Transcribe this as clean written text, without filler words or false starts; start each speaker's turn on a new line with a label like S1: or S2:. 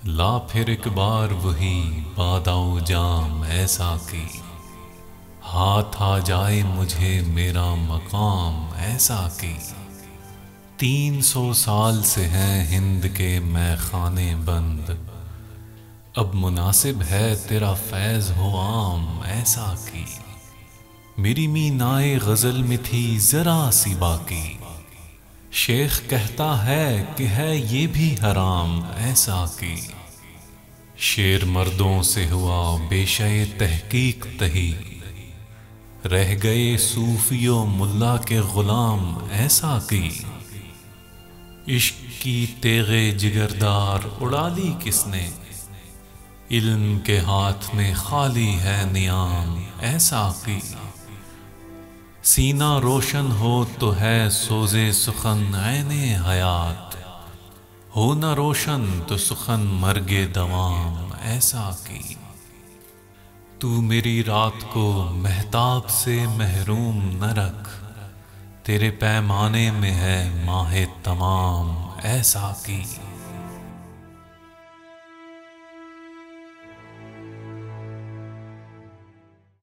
S1: ला फिर एक बार वही बादाओ जाम ऐसा की, हाथ आ जाए मुझे मेरा मकाम ऐसा की। 300 साल से हैं हिंद के मैखाने बंद, अब मुनासिब है तेरा फैज़ हो आम ऐसा की। मेरी मीनाए गज़ल में थी ज़रा सी बाकी, शेख कहता है कि है ये भी हराम ऐसा की। शेर मर्दों से हुआ बेशए तहकीक तही, रह गए सूफियों मुल्ला के गुलाम ऐसा की। इश्क की तेगे जिगरदार उड़ा ली किसने, इल्म के हाथ में खाली है नियाम ऐसा की। सीना रोशन हो तो है सोज़े सुखन ऐने हयात, हो न रोशन तो सुखन मर्गे दवाम ऐसा की। तू मेरी रात को महताब से महरूम न रख, तेरे पैमाने में है माहे तमाम ऐसा की।